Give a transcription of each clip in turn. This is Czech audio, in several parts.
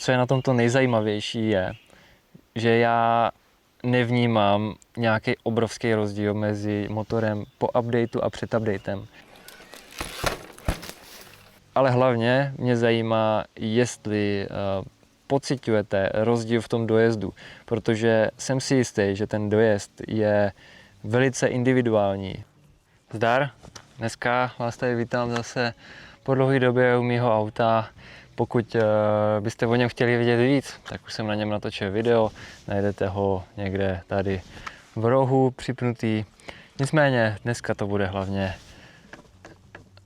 Co je na tomto nejzajímavější je, že já nevnímám nějaký obrovský rozdíl mezi motorem po updateu a před updatem. Ale hlavně mě zajímá, jestli pociťujete rozdíl v tom dojezdu, protože jsem si jistý, že ten dojezd je velice individuální. Zdar, dneska vás tady vítám zase po dlouhé době u mýho auta. Pokud byste o něm chtěli vidět víc, tak už jsem na něm natočil video, najdete ho někde tady v rohu připnutý. Nicméně dneska to bude hlavně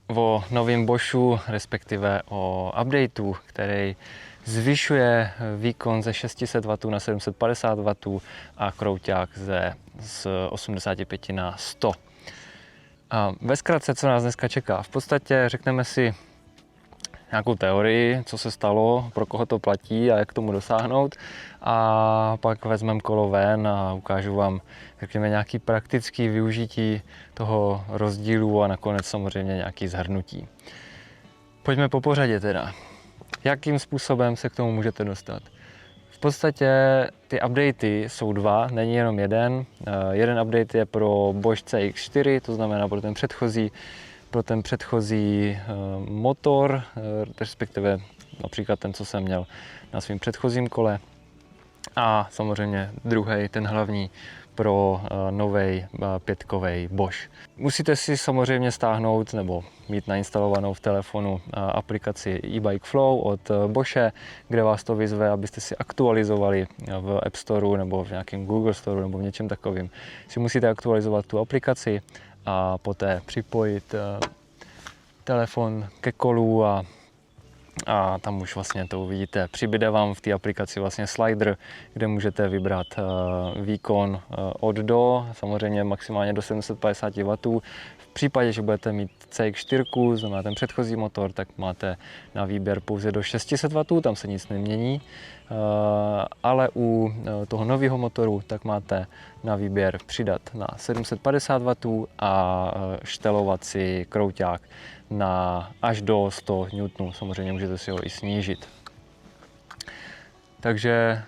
o novém Boschu, respektive o updateu, který zvyšuje výkon ze 600 W na 750 W a krouťák z 85 na 100. A ve zkratce, co nás dneska čeká? V podstatě řekneme si nějakou teorii, co se stalo, pro koho to platí a jak k tomu dosáhnout. A pak vezmeme kolo ven a ukážu vám, řekněme, nějaký praktický využití toho rozdílu a nakonec samozřejmě nějaký shrnutí. Pojďme po pořadě teda. Jakým způsobem se k tomu můžete dostat? V podstatě ty updaty jsou dva, není jenom jeden. Jeden update je pro Bosch CX4, to znamená pro ten předchozí motor, respektive například ten, co jsem měl na svém předchozím kole. A samozřejmě druhý, ten hlavní, pro nový pětkový Bosch. Musíte si samozřejmě stáhnout nebo mít nainstalovanou v telefonu aplikaci eBike Flow od Bosche, kde vás to vyzve, abyste si aktualizovali v App Store nebo v nějakém Google Store nebo v něčem takovým. Si musíte aktualizovat tu aplikaci a poté připojit telefon ke kolu a tam už vlastně to uvidíte. Přibude vám v té aplikaci vlastně slider, kde můžete vybrat výkon od do, samozřejmě maximálně do 750 W. V případě, že budete mít CX4, znamená ten předchozí motor, tak máte na výběr pouze do 600 W, tam se nic nemění. Ale u toho nového motoru tak máte na výběr přidat na 750 W a štelovat si krouťák na až do 100 N. Samozřejmě můžete si ho i snížit. Takže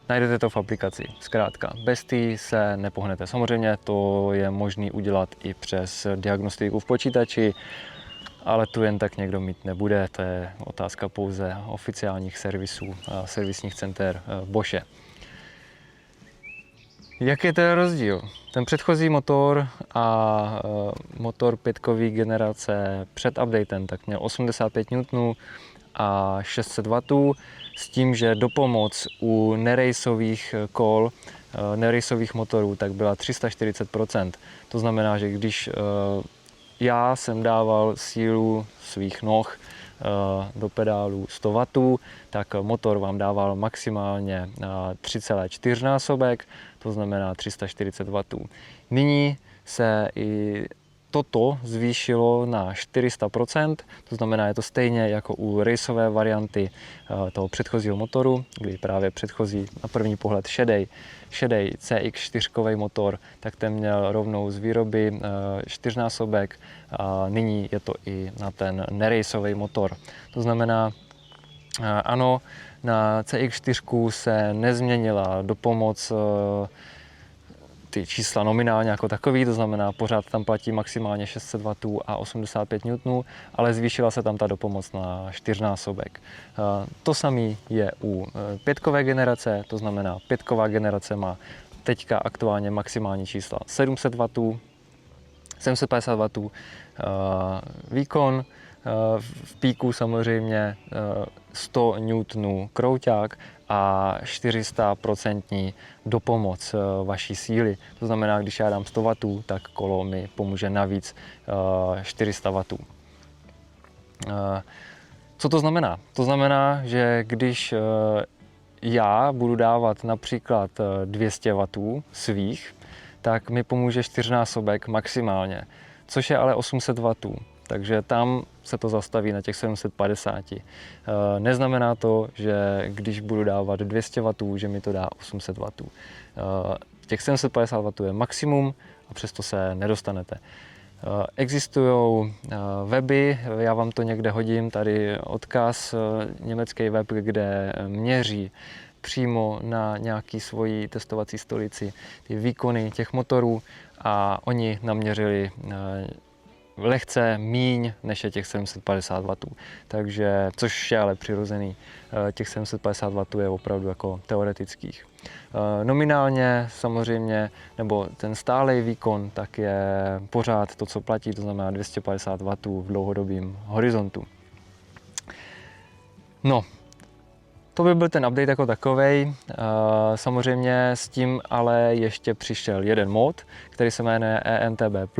najdete to v aplikaci. Zkrátka, bez té se nepohnete. Samozřejmě to je možné udělat i přes diagnostiku v počítači, ale tu jen tak někdo mít nebude. To je otázka pouze oficiálních servisů, servisních center Bosche. Jak je ten rozdíl? Ten předchozí motor a motor pětkové generace před updatem tak měl 85 N a 600 W, s tím, že dopomoc u nerejsových kol, nerejsových motorů, tak byla 340%. To znamená, že když já jsem dával sílu svých noh do pedálu 100 W, tak motor vám dával maximálně 3,4 násobek, to znamená 340 W. Nyní se i toto zvýšilo na 400%, to znamená, je to stejně jako u raceové varianty toho předchozího motoru, kdy právě předchozí na první pohled šedej CX4 motor, tak ten měl rovnou z výroby 4násobek a nyní je to i na ten neraceový motor. To znamená, ano, na CX4 se nezměnila dopomoc ty čísla nominálně jako takový, to znamená pořád tam platí maximálně 600 W a 85 N, ale zvýšila se tam ta dopomoc na 4násobek. To samé je u pětkové generace, to znamená pětková generace má teďka aktuálně maximální čísla 700 W, 750 W výkon, v píku samozřejmě 100 N krouťák a 400% dopomoc vaší síly. To znamená, když já dám 100 W, tak kolo mi pomůže navíc 400 W. Co to znamená? To znamená, že když já budu dávat například 200 W svých, tak mi pomůže 4násobek maximálně, což je ale 800 W. Takže tam se to zastaví na těch 750. Neznamená to, že když budu dávat 200 W, že mi to dá 800 W. Těch 750 W je maximum a přesto se nedostanete. Existují weby, já vám to někde hodím, tady odkaz, německý web, kde měří přímo na nějaký svoji testovací stolici ty výkony těch motorů a oni naměřili lehce míň než je těch 750 W. Takže, což je ale přirozený, těch 750 W je opravdu jako teoretických. Nominálně samozřejmě, nebo ten stálý výkon, tak je pořád to, co platí, to znamená 250 W v dlouhodobém horizontu. No, to by byl ten update jako takovej. Samozřejmě s tím ale ještě přišel jeden mod, který se jmenuje EMTB+.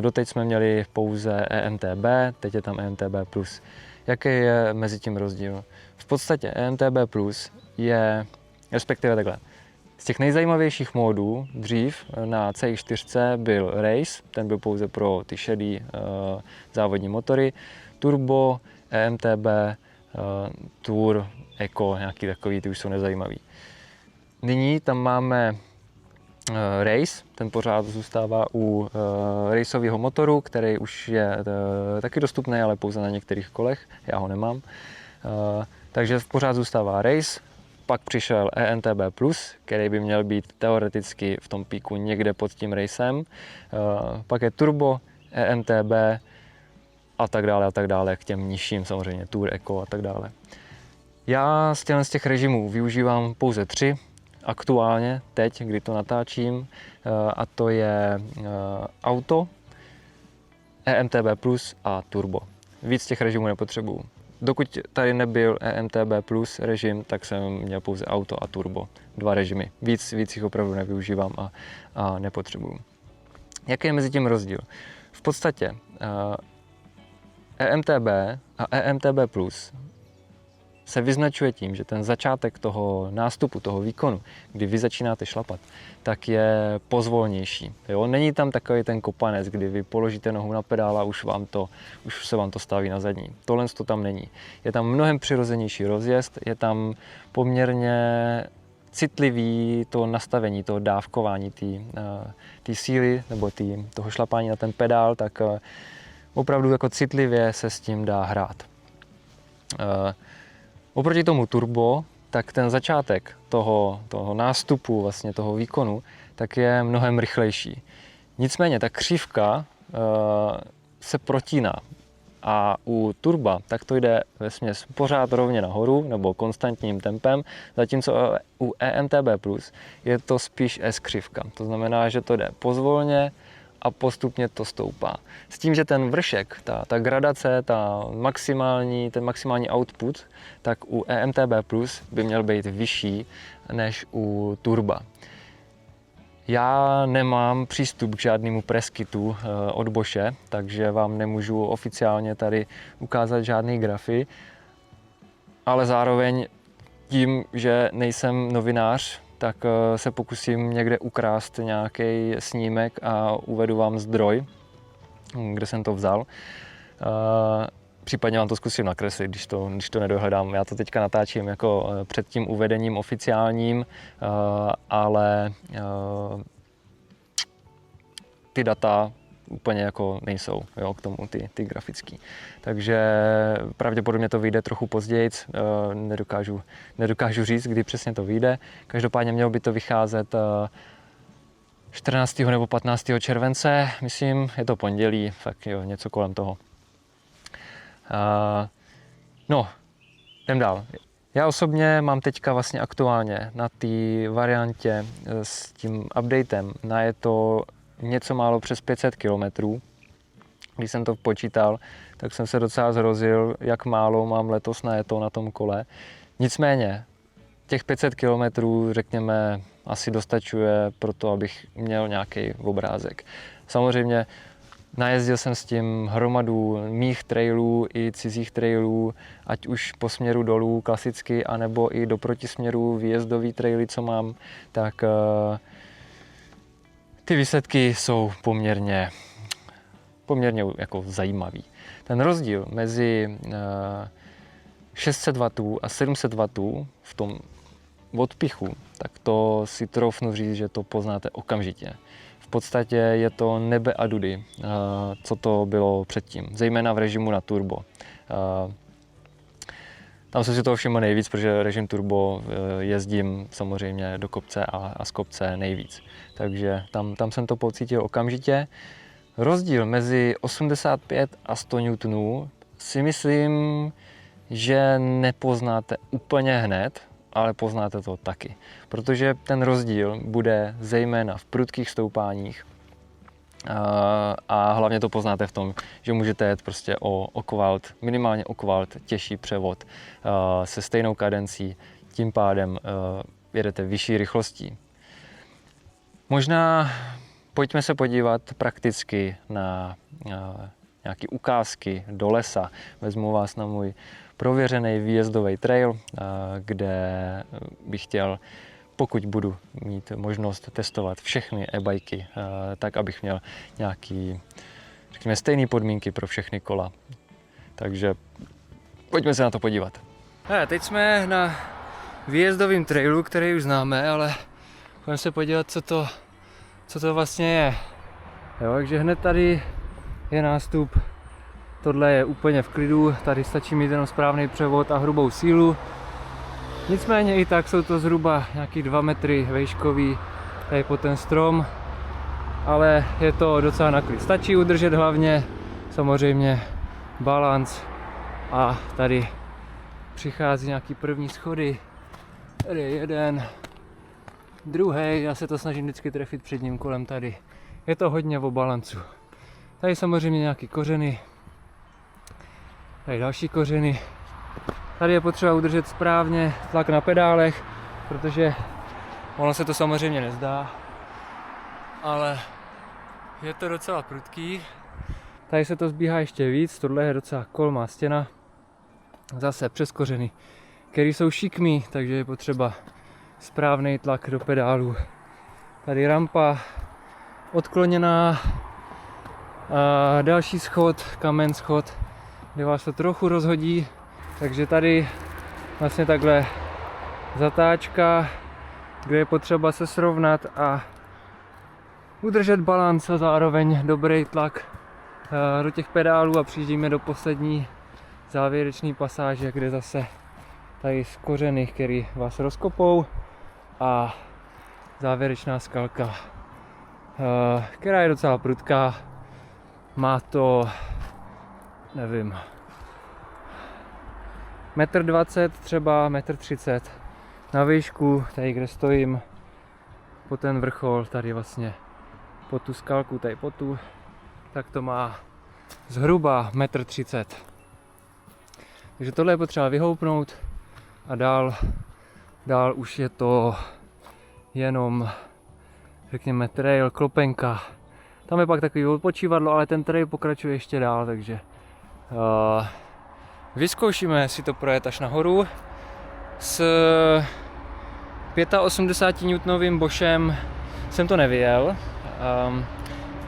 Doteď jsme měli pouze EMTB, teď je tam EMTB+. Jaký je mezi tím rozdíl? V podstatě EMTB+ je, respektive takhle, z těch nejzajímavějších módů dřív na CX4 byl Race, ten byl pouze pro ty šedý závodní motory, Turbo, EMTB, Tour, Eco, nějaký takový, ty už jsou nezajímavý. Nyní tam máme Race, ten pořád zůstává u raceového motoru, který už je taky dostupný, ale pouze na některých kolech, já ho nemám. Takže pořád zůstává Race, pak přišel EMTB+, který by měl být teoreticky v tom píku někde pod tím Racem. Pak je Turbo, EMTB a tak dále, k těm nižším samozřejmě, Tour, Eco a tak dále. Já z těch režimů využívám pouze 3 aktuálně, teď, kdy to natáčím, a to je Auto, EMTB+ a Turbo. Víc těch režimů nepotřebuju. Dokud tady nebyl EMTB+ režim, tak jsem měl pouze Auto a Turbo. 2 režimy. Víc jich opravdu nevyužívám a nepotřebuju. Jaký je mezi tím rozdíl? V podstatě EMTB a EMTB+ se vyznačuje tím, že ten začátek toho nástupu, toho výkonu, kdy vy začínáte šlapat, tak je pozvolnější. Jo? Není tam takový ten kopanec, kdy vy položíte nohu na pedál a už se vám to staví na zadní. Tohle to tam není. Je tam mnohem přirozenější rozjezd, je tam poměrně citlivý to nastavení, to dávkování té síly nebo toho šlapání na ten pedál, tak opravdu jako citlivě se s tím dá hrát. Oproti tomu turbo, tak ten začátek toho nástupu, vlastně toho výkonu, tak je mnohem rychlejší. Nicméně ta křivka se protíná a u turba tak to jde vesměs pořád rovně nahoru nebo konstantním tempem, zatímco u EMTB+ je to spíš S-křivka. To znamená, že to jde pozvolně a postupně to stoupá. S tím, že ten vršek, ta gradace, ten maximální output, tak u EMTB+ by měl být vyšší než u turba. Já nemám přístup k žádnému preskitu od Bosche, takže vám nemůžu oficiálně tady ukázat žádný grafy, ale zároveň tím, že nejsem novinář, tak se pokusím někde ukrást nějaký snímek a uvedu vám zdroj, kde jsem to vzal. Případně vám to zkusím nakreslit, když to nedohledám. Já to teďka natáčím jako před tím uvedením oficiálním, ale ty data úplně jako nejsou, jo, k tomu ty grafický. Takže pravděpodobně to vyjde trochu později, nedokážu říct, kdy přesně to vyjde. Každopádně mělo by to vycházet 14. nebo 15. července, myslím, je to pondělí, tak jo, něco kolem toho. No, jdem dál. Já osobně mám teďka vlastně aktuálně na té variantě s tím updatem najeto něco málo přes 500 km. Když jsem to počítal, tak jsem se docela zhrozil, jak málo mám letos najeto na tom kole. Nicméně, těch 500 km, řekněme, asi dostačuje pro to, abych měl nějaký obrázek. Samozřejmě najezdil jsem s tím hromadu mých trailů i cizích trailů, ať už po směru dolů klasicky, anebo i do protisměru výjezdový traily, co mám, tak ty výsledky jsou poměrně jako zajímavý. Ten rozdíl mezi 600 W a 700 W v tom odpichu, tak to si troufnu říct, že to poznáte okamžitě. V podstatě je to nebe a dudy, co to bylo předtím, zejména v režimu na turbo. Tam jsem si toho všiml nejvíc, protože režim turbo jezdím samozřejmě do kopce a z kopce nejvíc. Takže tam jsem to pocítil okamžitě. Rozdíl mezi 85 a 100 N si myslím, že nepoznáte úplně hned, ale poznáte to taky. Protože ten rozdíl bude zejména v prudkých stoupáních a hlavně to poznáte v tom, že můžete jet prostě o kvalt, minimálně o kvalt těžší převod se stejnou kadencí, tím pádem jedete vyšší rychlostí. Možná pojďme se podívat prakticky na nějaké ukázky do lesa. Vezmu vás na můj prověřený výjezdový trail, kde bych chtěl, pokud budu mít možnost testovat všechny e-bajky, tak abych měl nějaký, řekněme, stejné podmínky pro všechny kola. Takže pojďme se na to podívat. Teď jsme na výjezdovém trailu, který už známe, ale pojďme se podívat, co to vlastně je. Jo, takže hned tady je nástup. Tohle je úplně v klidu, tady stačí mít jenom správný převod a hrubou sílu. Nicméně i tak jsou to zhruba nějaký 2 metry vejškový tady po ten strom, ale je to docela na klid. Stačí udržet hlavně samozřejmě balanc a tady přichází nějaký první schody. Tady je jeden, druhý, já se to snažím vždycky trefit předním kolem tady. Je to hodně o balancu. Tady samozřejmě nějaký kořeny, tady další kořeny. Tady je potřeba udržet správně tlak na pedálech, protože ono se to samozřejmě nezdá, ale je to docela prudký. Tady se to zbíhá ještě víc, tohle je docela kolmá stěna. Zase přes kořeny, které jsou šikmý, takže je potřeba správný tlak do pedálů. Tady rampa odkloněná, a další schod, kamen schod, kde vás to trochu rozhodí. Takže tady vlastně takhle zatáčka, kde je potřeba se srovnat a udržet balanc a zároveň dobrý tlak do těch pedálů a přijíždíme do poslední závěrečné pasáže, kde zase tady z kořeny, který vás rozkopou a závěrečná skalka, která je docela prudká, má to, nevím, 1,20 m, třeba 1,30 m na výšku, tady kde stojím, po ten vrchol, tady vlastně po tu skalku, tady po tu, tak to má zhruba 1,30 m. Takže tohle je potřeba vyhoupnout a dál už je to jenom, řekněme, trail, klopenka. Tam je pak takový odpočívadlo, ale ten trail pokračuje ještě dál, takže vyzkoušíme si to projet až nahoru. S 85 N Boschem jsem to nevyjel.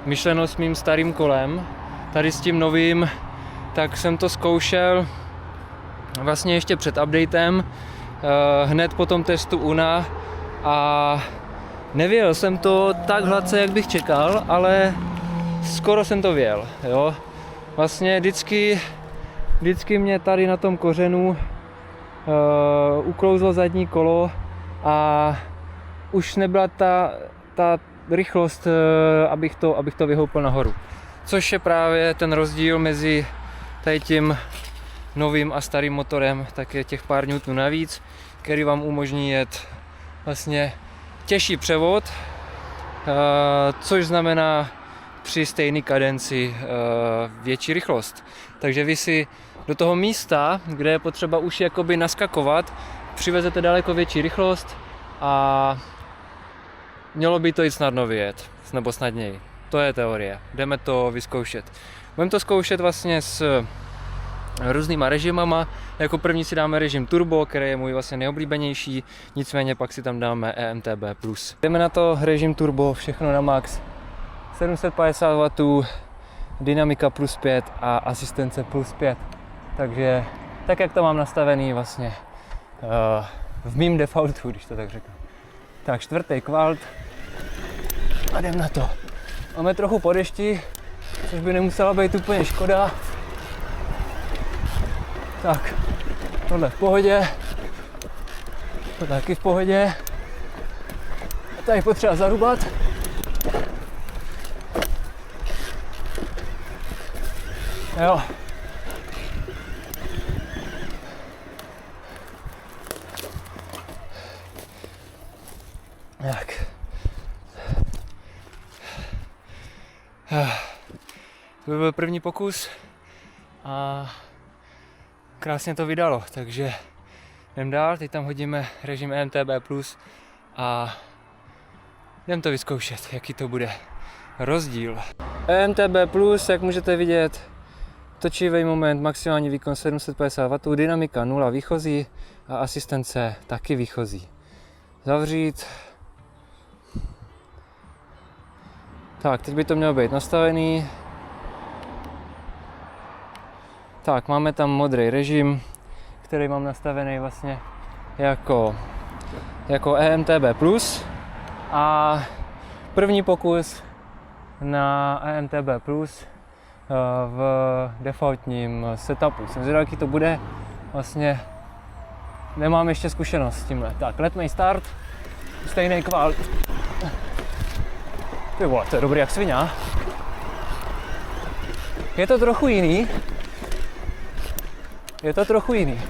Myšleno s mým starým kolem. Tady s tím novým, tak jsem to zkoušel vlastně ještě před updatem, hned po tom testu UNA, a nevyjel jsem to tak hladce, jak bych čekal, ale skoro jsem to vyjel. Jo? Vlastně vždycky mě tady na tom kořenu uklouzlo zadní kolo a už nebyla ta rychlost, abych to vyhoupil nahoru. Což je právě ten rozdíl mezi tady tím novým a starým motorem, tak je těch pár newtonů navíc, který vám umožní jet vlastně těžší převod, což znamená při stejné kadenci větší rychlost. Takže vy si do toho místa, kde je potřeba už jakoby naskakovat, přivezete daleko větší rychlost a mělo by to jít snadno vyjet, nebo snadněji. To je teorie, jdeme to vyzkoušet. Budeme to zkoušet vlastně s různýma režimama. Jako první si dáme režim turbo, který je můj vlastně nejoblíbenější, nicméně pak si tam dáme EMTB+. Jdeme na to režim turbo, všechno na max. 750 W, dynamika +5 a asistence +5. Takže tak, jak to mám nastavený vlastně v mým defaultu, když to tak řeknu. Tak čtvrtý kvalt a jdem na to. Máme trochu po dešti, což by nemusela být úplně škoda. Tak, tohle v pohodě. To taky v pohodě. A tady potřeba zarubat. Jo. Tak. To by byl první pokus a krásně to vydalo, takže jdem dál, teď tam hodíme režim EMTB+, a jdem to vyzkoušet, jaký to bude rozdíl. EMTB+, jak můžete vidět, točivý moment, maximální výkon 750 W, dynamika 0 výchozí a asistence taky výchozí. Zavřít. Tak, teď by to mělo být nastavený. Tak, máme tam modrý režim, který mám nastavený vlastně jako EMTB+. A první pokus na EMTB+, v defaultním setupu. Jsem zvědavý, jaký to bude. Vlastně nemám ještě zkušenost s tímhle. Tak, letmej start, stejný kvál. Ty vole, to je dobrý jak svině. Je to trochu jiný.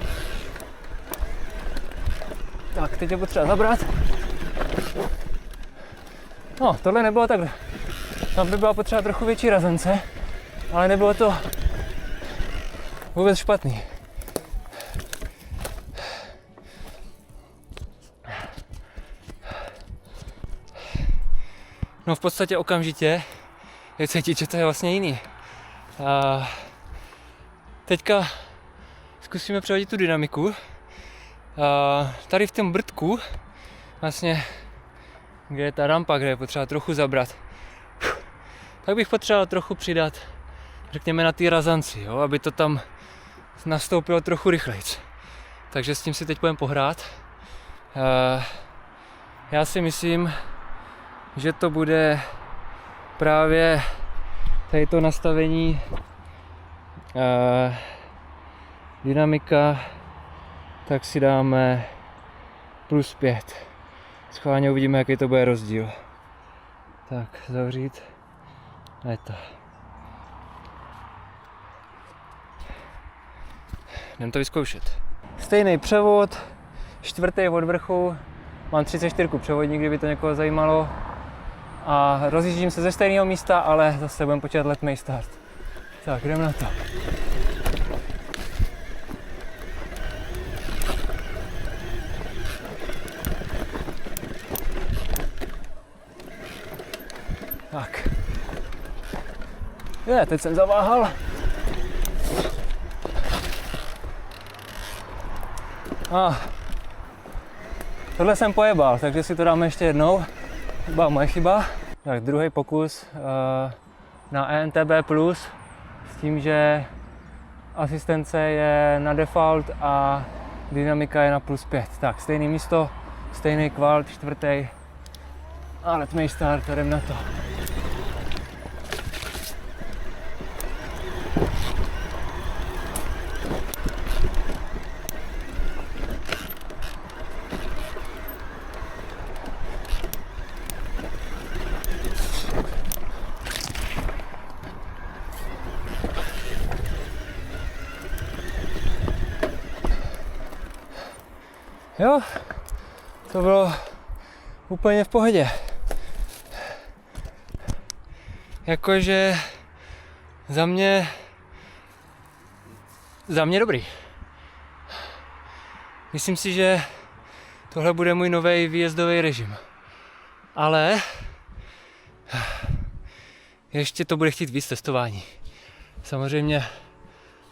Tak, teď je potřeba zabrat. No, tohle nebylo takhle. Tam by byla potřeba trochu větší razance, ale nebylo to vůbec špatný. No v podstatě okamžitě je cítit, že to je vlastně jiný. A teďka zkusíme přehodit tu dynamiku. A tady v tom brdku, vlastně, kde je ta rampa, kde je potřeba trochu zabrat, tak bych potřeboval trochu přidat, řekněme, na té razanci, jo, aby to tam nastoupilo trochu rychlejc. Takže s tím si teď budeme pohrát. Já si myslím, že to bude právě tady to nastavení dynamika, tak si dáme +5. Schválně uvidíme, jaký to bude rozdíl. Tak, zavřít. Je to. Jdem to vyzkoušet. Stejný převod, čtvrtý od vrchu. Mám 34 převodník, kdyby to někoho zajímalo. A rozjíždím se ze stejného místa, ale zase budeme počítat letmej start. Tak, jdem na to. Tak. Teď jsem zaváhal. Tohle jsem pojebal, takže si to dáme ještě jednou. Byla moje chyba. Tak, druhý pokus na EMTB+, s tím, že asistence je na default a dynamika je na +5. Tak, stejné místo, stejný kvalt, čtvrtý. A letmej start, jdem na to. Jo, to bylo úplně v pohodě. Jakože za mě dobrý. Myslím si, že tohle bude můj nový výjezdový režim. Ale ještě to bude chtít víc testování. Samozřejmě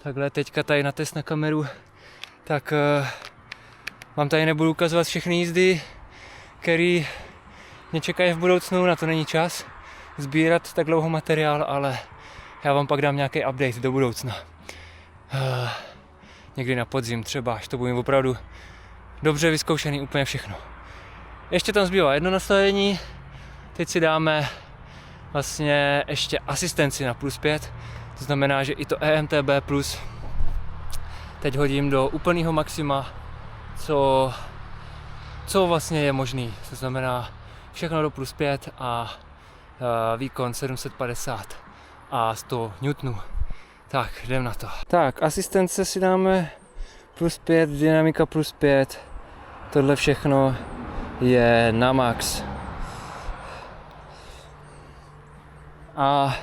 takhle teďka tady na test na kameru, tak vám tady nebudu ukazovat všechny jízdy, které mě čekají v budoucnu, na to není čas sbírat tak dlouho materiál, ale já vám pak dám nějaký update do budoucna. Někdy na podzim třeba, až to bude opravdu dobře vyzkoušený úplně všechno. Ještě tam zbývá jedno nastavení, teď si dáme vlastně ještě asistenci na +5, to znamená, že i to EMTB plus teď hodím do úplného maxima, co vlastně je možný, to znamená všechno do +5 a výkon 750 a 100 Newtonů. Tak, jdem na to. Tak, asistence si dáme +5, dynamika +5, tohle všechno je na max. A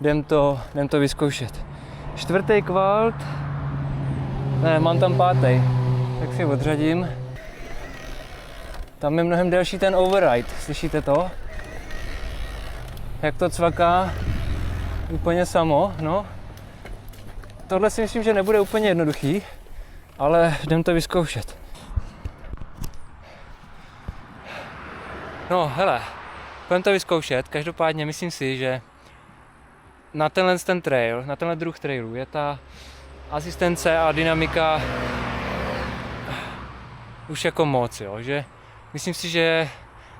jdem to vyzkoušet. 4. kvalt, ne, mám tam 5. Tak si odřadím. Tam je mnohem delší ten override, slyšíte to? Jak to cvaká úplně samo, no. Tohle si myslím, že nebude úplně jednoduchý, ale jdem to vyzkoušet. No hele, budeme to vyzkoušet, každopádně myslím si, že na ten trail, na tenhle druh trailu je ta asistence a dynamika už jako moc, jo, že myslím si, že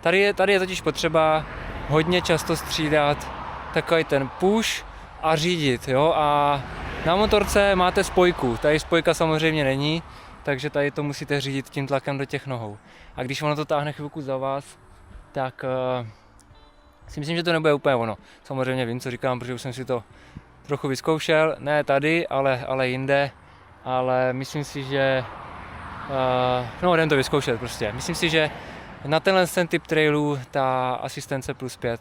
tady je totiž potřeba hodně často střídat takový ten push a řídit, jo, a na motorce máte spojku, tady spojka samozřejmě není, takže tady to musíte řídit tím tlakem do těch nohou. A když ono to táhne chvilku za vás, tak si myslím, že to nebude úplně ono. Samozřejmě vím, co říkám, protože už jsem si to trochu vyzkoušel, ne tady, ale jinde, ale myslím si, že no, jdem to vyzkoušet prostě. Myslím si, že na tenhle typ trailů ta asistence +5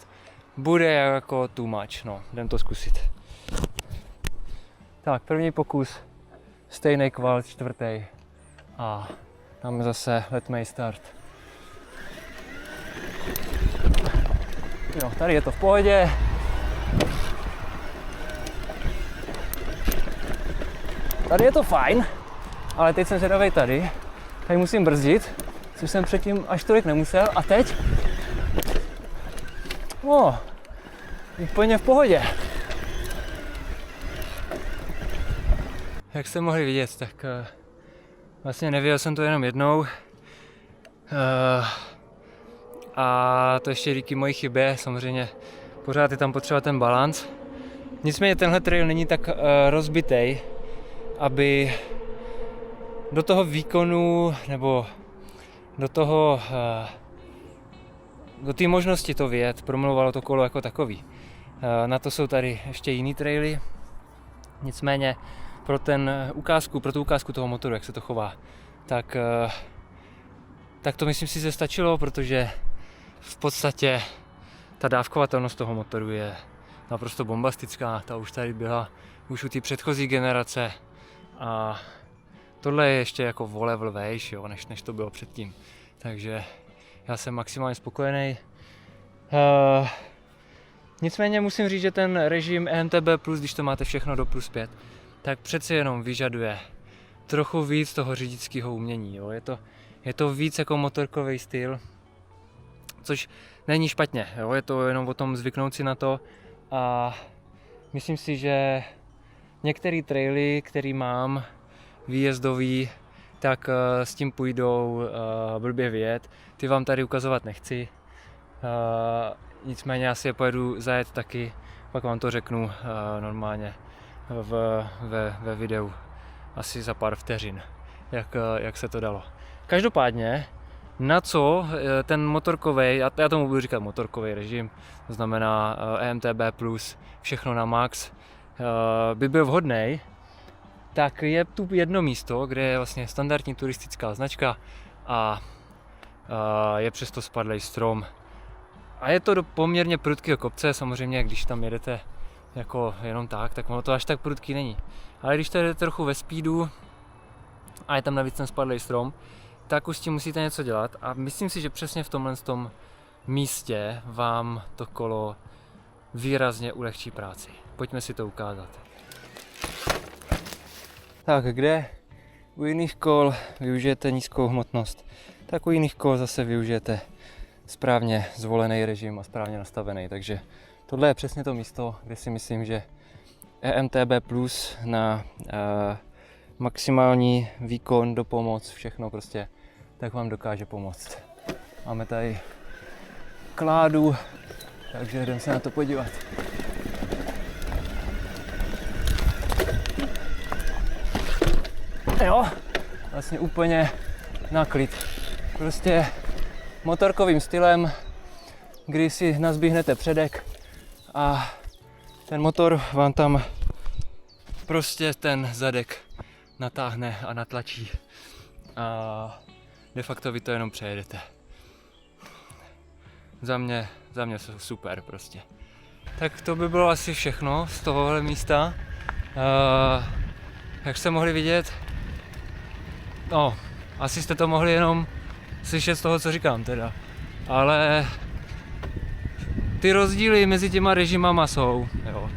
bude jako too much, no, jdem to zkusit. Tak, první pokus, stejný kvalt, 4. A dáme zase letmej start. Jo, tady je to v pohodě. Tady je to fajn, ale teď jsem zvědavej tady. Tady musím brzdit, což jsem předtím až tolik nemusel. A teď? No, úplně v pohodě. Jak jste mohli vidět, tak vlastně nevěděl jsem to jenom jednou. A to ještě díky mojí chybě, samozřejmě pořád je tam potřeba ten balanc. Nicméně tenhle trail není tak rozbitej, aby do toho výkonu nebo do té možnosti to vyjet promlouvalo to kolo jako takový. Na to jsou tady ještě jiný traily. Nicméně pro tu ukázku toho motoru, jak se to chová, tak to myslím si, že stačilo, protože v podstatě ta dávkovatelnost toho motoru je naprosto bombastická. Ta už tady byla už u té předchozí generace a tohle je ještě jako o level vejš, jo, než to bylo předtím. Takže já jsem maximálně spokojený. Nicméně musím říct, že ten režim EMTB+, když to máte všechno do +5, tak přeci jenom vyžaduje trochu víc toho řidičského umění. Jo. Je to víc jako motorkový styl, což není špatně. Jo. Je to jenom o tom zvyknout si na to a myslím si, že některé traily, které mám výjezdový, tak s tím půjdou blbě vyjet. Ty vám tady ukazovat nechci. Nicméně já si je pojedu zajet taky, pak vám to řeknu normálně ve videu asi za pár vteřin, jak se to dalo. Každopádně, na co ten motorkovej, já tomu budu říkat motorkový režim, to znamená EMTB+, všechno na max, by byl vhodný, tak je tu jedno místo, kde je vlastně standardní turistická značka a je přesto spadlej strom. A je to do poměrně prudkého kopce, samozřejmě, když tam jedete jako jenom tak ono to až tak prudký není. Ale když to jedete trochu ve speedu a je tam navíc ten spadlej strom, tak už s tím musíte něco dělat a myslím si, že přesně v tomhle místě vám to kolo výrazně ulehčí práci. Pojďme si to ukázat. Tak kde u jiných kol využijete nízkou hmotnost, tak u jiných kol zase využijete správně zvolený režim a správně nastavený. Takže tohle je přesně to místo, kde si myslím, že EMTB Plus na maximální výkon, dopomoc, všechno prostě, tak vám dokáže pomoct. Máme tady kládu Takže jdem se na to podívat. Jo, vlastně úplně na klid. Prostě motorkovým stylem, kdy si nazbíhnete předek a ten motor vám tam prostě ten zadek natáhne a natlačí a de facto vy to jenom přejedete. Za mě super prostě. Tak to by bylo asi všechno z tohohle místa. Jak jste mohli vidět, no, asi jste to mohli jenom slyšet z toho, co říkám teda. Ale ty rozdíly mezi těma režimama jsou, jo.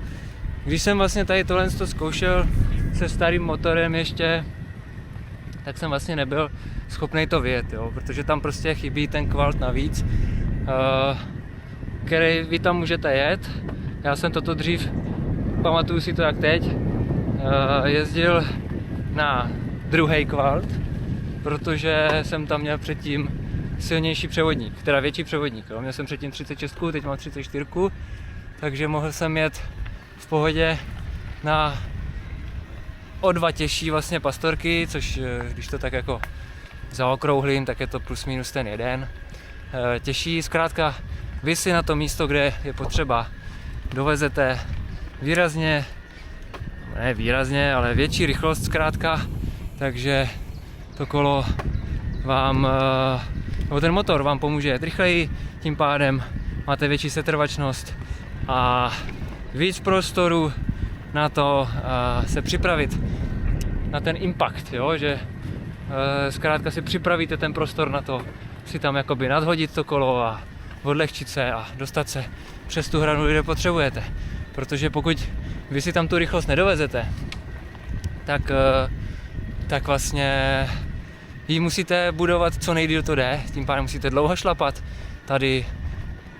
Když jsem vlastně tady tohle zkoušel se starým motorem ještě, tak jsem vlastně nebyl schopný to vyjet, jo, protože tam prostě chybí ten kvalt navíc, který vy tam můžete jet. Já jsem toto dřív, pamatuju si to jak teď, jezdil na druhý kvalt, protože jsem tam měl předtím silnější převodník, teda větší převodník. Jo. Měl jsem předtím 36, teď mám 34, takže mohl jsem jet v pohodě na o 2 těžší vlastně pastorky, což když to tak jako zaokrouhlím, tak je to plus minus ten jeden. Těžší, zkrátka vy si na to místo, kde je potřeba, dovezete výrazně, ne výrazně, ale větší rychlost zkrátka, takže to kolo vám, nebo ten motor vám pomůže jet rychleji, tím pádem máte větší setrvačnost a víc prostoru na to se připravit na ten impact, jo? Že zkrátka si připravíte ten prostor na to si tam jakoby nadhodit to kolo a odlehčit se a dostat se přes tu hranu, kde potřebujete. Protože pokud vy si tam tu rychlost nedovezete, tak vlastně ji musíte budovat co nejdýl to jde, tím pádem musíte dlouho šlapat. Tady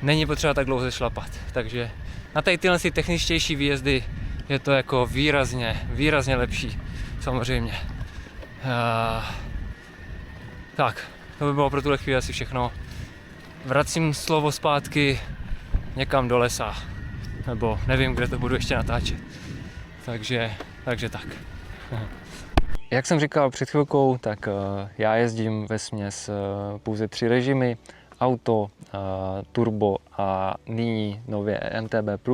není potřeba tak dlouho šlapat, takže na tyhle si techničtější výjezdy je to jako výrazně lepší, samozřejmě. Tak, to by bylo pro tuhle chvíli asi všechno. Vracím slovo zpátky někam do lesa, nebo nevím, kde to budu ještě natáčet. Takže tak. Jak jsem říkal před chvilkou, tak já jezdím vesměs pouze 3 režimy. Auto, turbo a nyní nově EMTB+.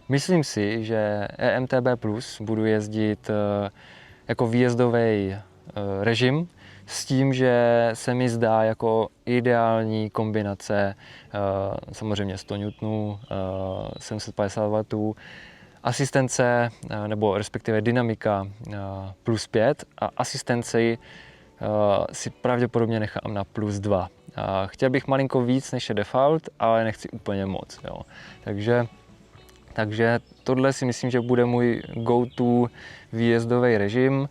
Myslím si, že EMTB+ budu jezdit jako výjezdový režim s tím, že se mi zdá jako ideální kombinace samozřejmě 100 N, 750 W, asistence, nebo respektive dynamika +5 a asistenci si pravděpodobně nechám na +2. Chtěl bych malinko víc než je default, ale nechci úplně moc. Jo. Takže tohle si myslím, že bude můj go-to výjezdový režim.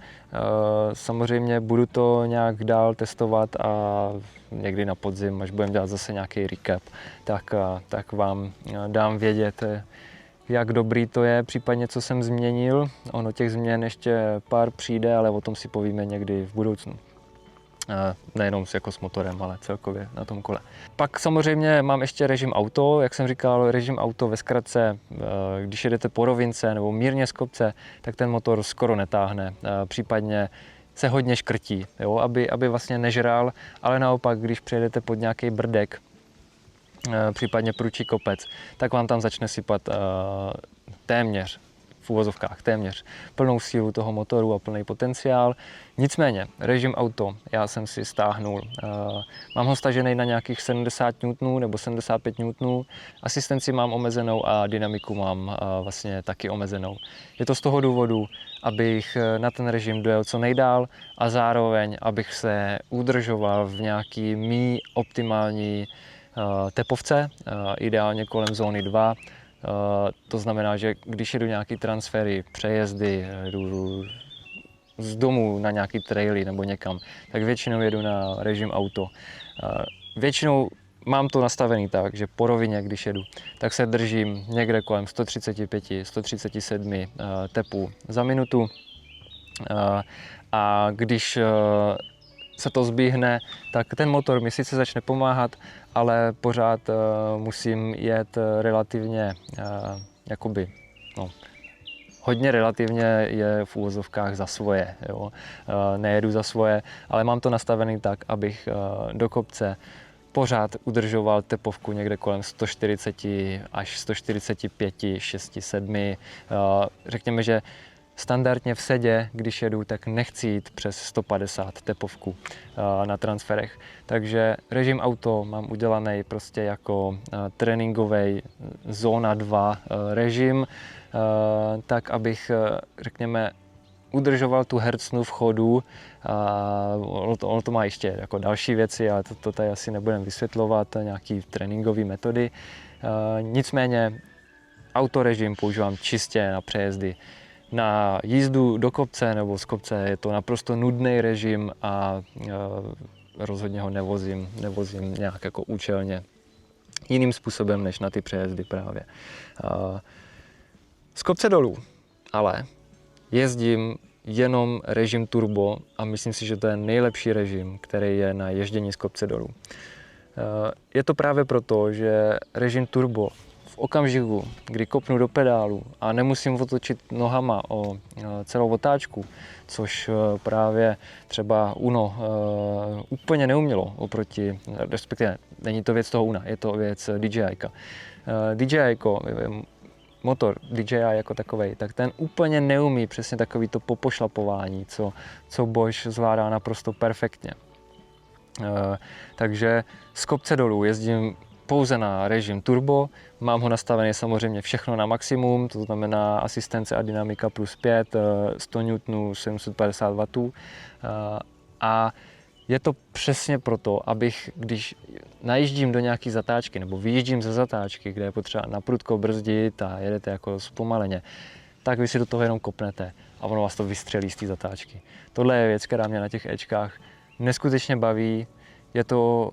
Samozřejmě budu to nějak dál testovat a někdy na podzim, až budeme dělat zase nějaký recap, tak vám dám vědět, jak dobrý to je, případně co jsem změnil. Ono těch změn ještě pár přijde, ale o tom si povíme někdy v budoucnu. Nejenom jako s motorem, ale celkově na tom kole. Pak samozřejmě mám ještě režim auto, jak jsem říkal, režim auto ve zkratce, když jedete po rovince nebo mírně z kopce, tak ten motor skoro netáhne, případně se hodně škrtí, jo, aby vlastně nežral, ale naopak, když přijedete pod nějaký brdek, případně prudší kopec, tak vám tam začne sypat téměř, v uvozovkách téměř plnou sílu toho motoru a plný potenciál. Nicméně, režim auto já jsem si stáhnul. Mám ho stažený na nějakých 70 N nebo 75 N. Asistenci mám omezenou a dynamiku mám vlastně taky omezenou. Je to z toho důvodu, abych na ten režim dojel co nejdál a zároveň, abych se udržoval v nějaký mý optimální tepovce, ideálně kolem zóny 2. To znamená, že když jedu nějaký transfery, přejezdy, jdu z domu na nějaký traily nebo někam, tak většinou jedu na režim auto. Většinou mám to nastavený tak, že po rovině, když jedu, tak se držím někde kolem 135, 137 tepů za minutu. A když se to zbíhne, tak ten motor mi sice začne pomáhat, ale pořád musím jet relativně, jakoby, no, hodně relativně je v úvozovkách za svoje, jo. Nejedu za svoje, ale mám to nastavený tak, abych do kopce pořád udržoval tepovku někde kolem 140 až 145, 6, 7. Řekněme, že standardně v sedě, když jedu, tak nechci jít přes 150 tepovku na transferech. Takže režim auto mám udělaný prostě jako tréninkový zóna 2 režim, tak abych, řekněme, udržoval tu hercnu v chodu. Ono to má ještě jako další věci, ale to tady asi nebudem vysvětlovat, nějaký tréninkové metody. Nicméně autorežim používám čistě na přejezdy. Na jízdu do kopce nebo z kopce je to naprosto nudný režim a rozhodně ho nevozím nějak jako účelně jiným způsobem než na ty přejezdy právě. Z kopce dolů ale jezdím jenom režim turbo a myslím si, že to je nejlepší režim, který je na ježdění z kopce dolů. Je to právě proto, že režim turbo v okamžiku, kdy kopnu do pedálu a nemusím otočit nohama o celou otáčku, což právě třeba Uno úplně neumělo oproti, respektive není to věc toho Una, je to věc DJI-ka. DJI-ko, motor DJI jako takovej, tak ten úplně neumí přesně takový to popošlapování, co Bosch zvládá naprosto perfektně. Takže z kopce dolů jezdím pouze na režim turbo, mám ho nastavený samozřejmě všechno na maximum, to znamená asistence a dynamika plus 5, 100 N, 750 W. A je to přesně proto, abych, když najíždím do nějaké zatáčky nebo vyjíždím ze zatáčky, kde je potřeba naprudko brzdit a jedete jako zpomaleně, tak vy si do toho jenom kopnete a ono vás to vystřelí z té zatáčky. Tohle je věc, která mě na těch Ečkách neskutečně baví. Je to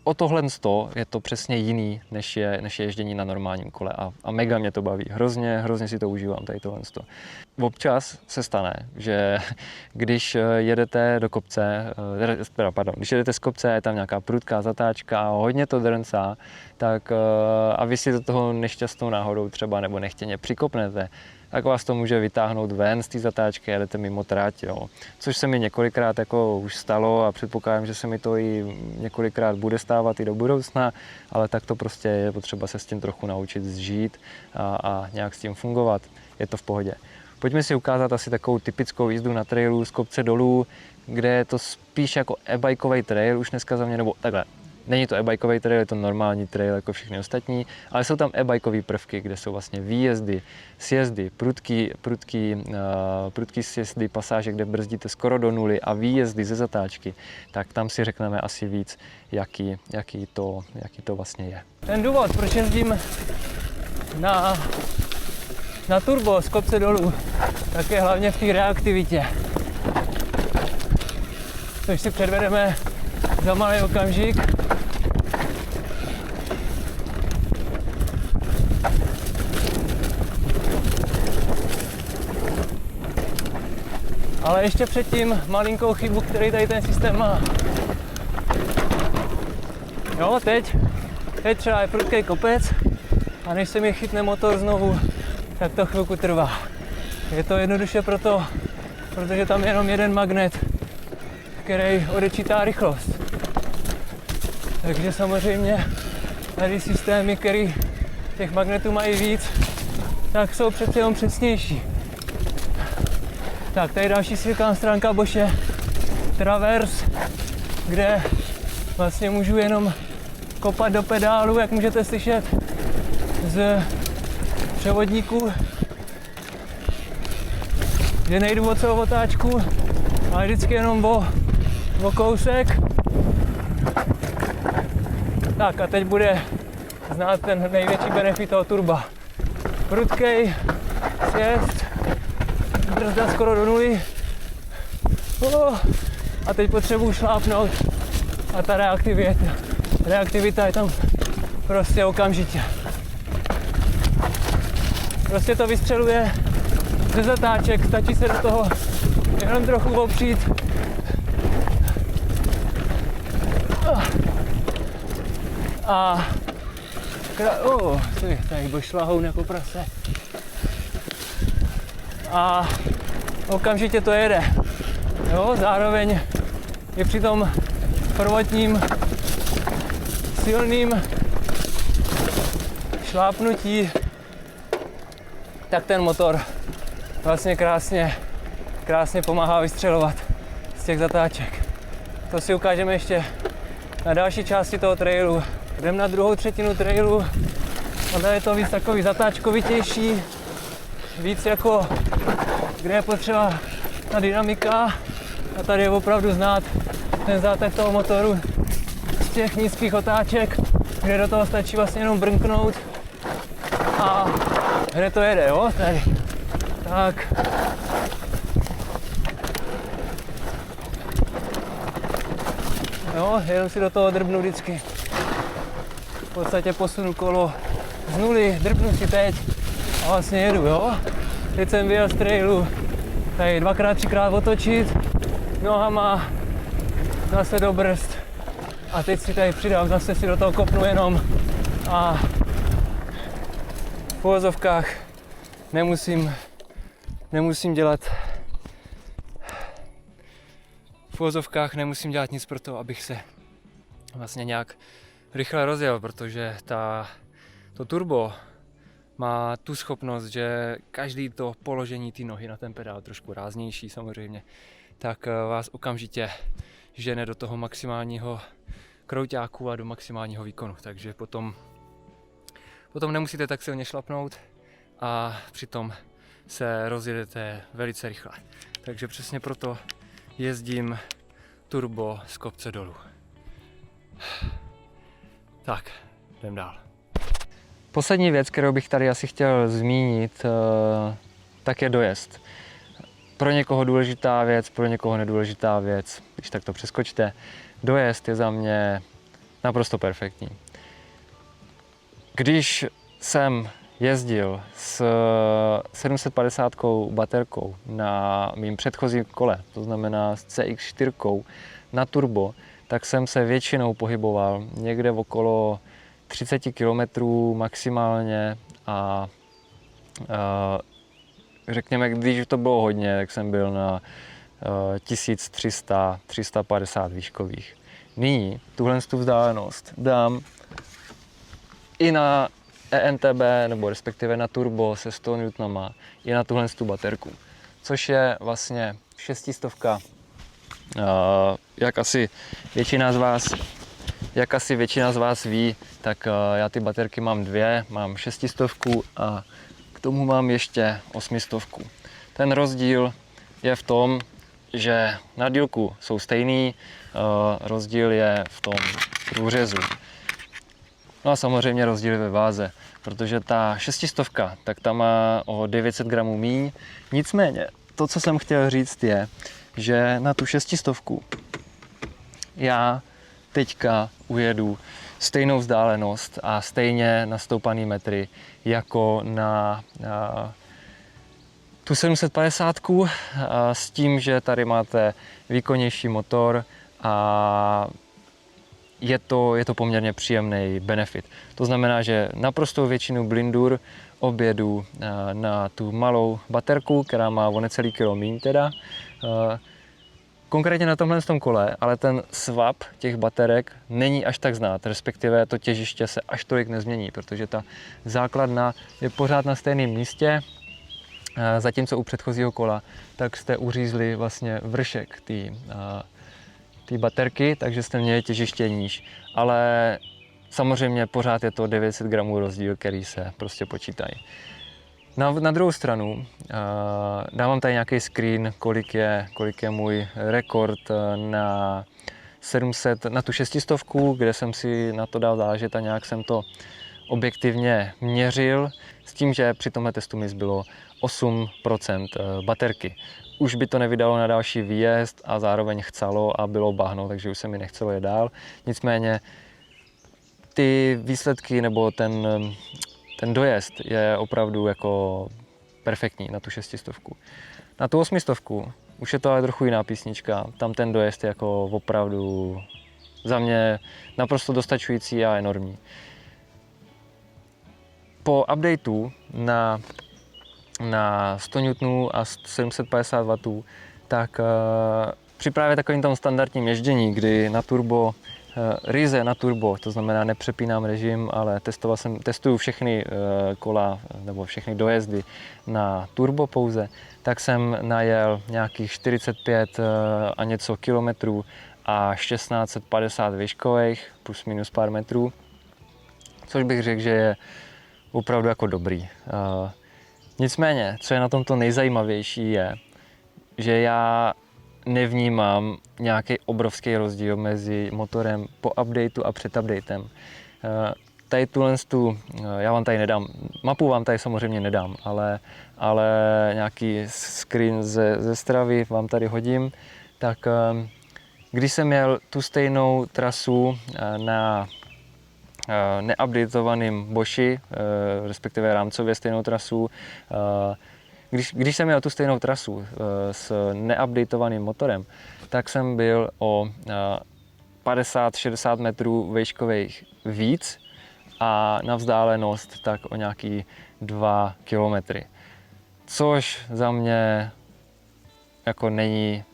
o tohle je to přesně jiný, než je ježdění na normálním kole a mega mě to baví. Hrozně si to užívám, tady tohle. Občas se stane, že když jedete do kopce, když jedete z kopce, je tam nějaká prudká zatáčka a hodně to drncá, tak a vy si do toho nešťastnou náhodou třeba nebo nechtěně přikopnete, tak vás to může vytáhnout ven z té zatáčky, jedete mimo trať, jo. Což se mi několikrát jako už stalo a předpokládám, že se mi to i několikrát bude stávat i do budoucna, ale tak to prostě je potřeba se s tím trochu naučit zžít a nějak s tím fungovat. Je to v pohodě. Pojďme si ukázat asi takovou typickou jízdu na trailu z kopce dolů, kde je to spíš jako e-bikový trail už dneska za mě, nebo takhle. Není to e-bikový trail, je to normální trail jako všechny ostatní, ale jsou tam e-bikové prvky, kde jsou vlastně výjezdy, sjezdy, prudký sjezdy, pasáže, kde brzdíte skoro do nuly a výjezdy ze zatáčky, tak tam si řekneme asi víc, jaký to vlastně je. Ten důvod, proč jezdím na turbo z kopce dolů, tak je hlavně v té reaktivitě. Což si předvedeme za malý okamžik. Ale ještě předtím malinkou chybu, který tady ten systém má. Jo, teď třeba je prudký kopec a než se mi chytne motor znovu, tak to chvilku trvá. Je to jednoduše protože tam je jenom jeden magnet, který odečítá rychlost. Takže samozřejmě tady systémy, které těch magnetů mají víc, tak jsou přece jenom přesnější. Tak, tady další světlá stránka Bosche Traverse, kde vlastně můžu jenom kopat do pedálu, jak můžete slyšet z převodníku, že nejdu o celou otáčku, ale vždycky jenom o kousek. Tak a teď bude znát ten největší benefit toho turba. Prudkej sjezd, brzda skoro do nuly. A teď potřebuji šlápnout a ta reaktivita je tam prostě okamžitě. Prostě to vystřeluje ze zatáček, stačí se do toho jenom trochu opřít A tady byl šlahoun jako prase. A okamžitě to jede. Jo, zároveň je při tom prvotním silným šlápnutí, tak ten motor vlastně krásně pomáhá vystřelovat z těch zatáček. To si ukážeme ještě na další části toho trailu. Jdeme na druhou třetinu trailu a tady je to víc takový zatáčkovitější, víc jako, kde je potřeba ta dynamika a tady je opravdu znát ten zátah toho motoru z těch nízkých otáček, kde do toho stačí vlastně jenom brnknout a hned to jede, jo, tady. Tak. Jo, jenom si do toho drbnu vždycky. V podstatě posunu kolo z nuly, drbnu si teď a vlastně jedu, jo. Teď jsem vyjel z trailu, tady 2x, 3x otočit nohama, zase do brzd a teď si tady přidám, zase si do toho kopnu jenom a v uvozovkách nemusím dělat nic pro to, abych se vlastně nějak rychle rozjel, protože to turbo má tu schopnost, že každý to položení té nohy na ten pedál, trošku ráznější samozřejmě, tak vás okamžitě žene do toho maximálního krouťáku a do maximálního výkonu, takže potom nemusíte tak silně šlapnout a přitom se rozjedete velice rychle. Takže přesně proto jezdím turbo z kopce dolů. Tak, jdem dál. Poslední věc, kterou bych tady asi chtěl zmínit, tak je dojezd. Pro někoho důležitá věc, pro někoho nedůležitá věc, když tak to přeskočte. Dojezd je za mě naprosto perfektní. Když jsem jezdil s 750 baterkou na mým předchozím kole, to znamená s CX4 na turbo, tak jsem se většinou pohyboval někde okolo 30 km maximálně a řekněme, když to bylo hodně, tak jsem byl na 1300-350 výškových. Nyní tuhle vzdálenost dám i na ENTB, nebo respektive na turbo se 100 N, i na tuhle baterku, což je vlastně 600. Jak asi většina z vás ví, tak já ty baterky mám dvě, mám 600 a k tomu mám ještě 800. Ten rozdíl je v tom, že na dílku jsou stejný, rozdíl je v tom průřezu. No a samozřejmě rozdíl ve váze, protože ta 600, tak ta má o 900 gramů míň. Nicméně, to, co jsem chtěl říct, je, že na tu 600 já teďka ujedu stejnou vzdálenost a stejně nastoupaný metry jako na tu 750 s tím, že tady máte výkonnější motor a je to poměrně příjemný benefit. To znamená, že naprostou většinu blindur objedu na tu malou baterku, která má o necelý kilo míň teda. Konkrétně na tomhle kole, ale ten swap těch baterek není až tak znát, respektive to těžiště se až tolik nezmění, protože ta základna je pořád na stejném místě, zatímco u předchozího kola tak jste uřízli vlastně vršek té baterky, takže jste měli těžiště níž. Ale samozřejmě pořád je to 900 gramů rozdíl, který se prostě počítají. Na druhou stranu dávám tady nějaký screen, kolik je můj rekord na 700, na tu 600, kde jsem si na to dal záležet a nějak jsem to objektivně měřil, s tím, že při tomhle testu mi zbylo 8% baterky. Už by to nevydalo na další výjezd a zároveň chcelo a bylo bahno, takže už se mi nechcelo jet dál. Nicméně ty výsledky nebo ten dojezd je opravdu jako perfektní na tu 600. Na tu 800 už je to ale trochu jiná písnička, tam ten dojezd je jako opravdu za mě naprosto dostačující a enormní. Po updateu na 100 N a 750 W, tak při právě takovým tom standardním ježdění, kdy na turbo, ryze na turbo, to znamená nepřepínám režim, ale testuju všechny kola nebo všechny dojezdy na turbo pouze, tak jsem najel nějakých 45 a něco kilometrů a 1650 výškových, plus minus pár metrů, což bych řekl, že je opravdu jako dobrý. Nicméně, co je na tomto nejzajímavější je, že já nevnímám nějaký obrovský rozdíl mezi motorem po updateu a před updatem. Tady já vám tady nedám, mapu vám tady samozřejmě nedám, ale nějaký screen ze Stravy vám tady hodím, tak když jsem měl tu stejnou trasu na neupdatovaným Boši, respektive rámcově stejnou trasu, když jsem měl tu stejnou trasu s neupdatovaným motorem, tak jsem byl o 50-60 metrů výškových víc a na vzdálenost tak o nějaký 2 kilometry. Což za mě jako není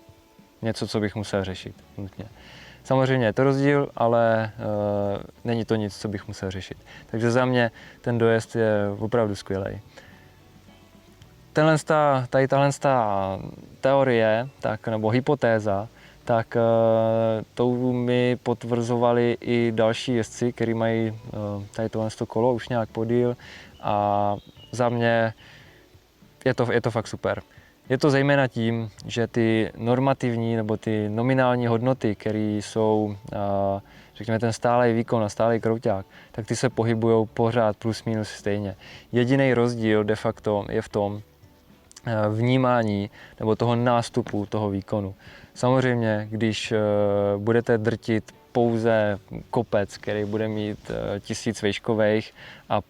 něco, co bych musel řešit nutně. Samozřejmě je to rozdíl, ale není to nic, co bych musel řešit. Takže za mě ten dojezd je opravdu skvělý. Tahle teorie, nebo hypotéza, tak to mi potvrzovali i další jezdci, kteří mají tady tohle kolo už nějak podíl, a za mě je to fakt super. Je to zejména tím, že ty normativní nebo ty nominální hodnoty, které jsou, řekněme, ten stálý výkon a stálý krouťák, tak ty se pohybují pořád plus minus stejně. Jediný rozdíl de facto je v tom vnímání nebo toho nástupu toho výkonu. Samozřejmě, když budete drtit pouze kopec, který bude mít 1000 výškových a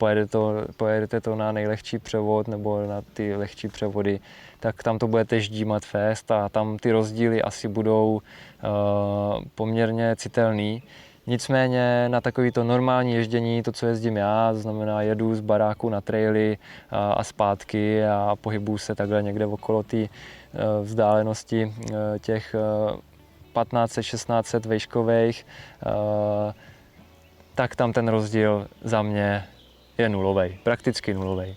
pojedete to na nejlehčí převod nebo na ty lehčí převody, tak tam to budete ždímat fest a tam ty rozdíly asi budou poměrně citelný. Nicméně na takovýto normální ježdění, to, co jezdím já, to znamená jedu z baráku na traily a zpátky a pohybuju se takhle někde okolo té vzdálenosti těch 1500-1600 výškových, tak tam ten rozdíl za mě je nulový, prakticky nulový.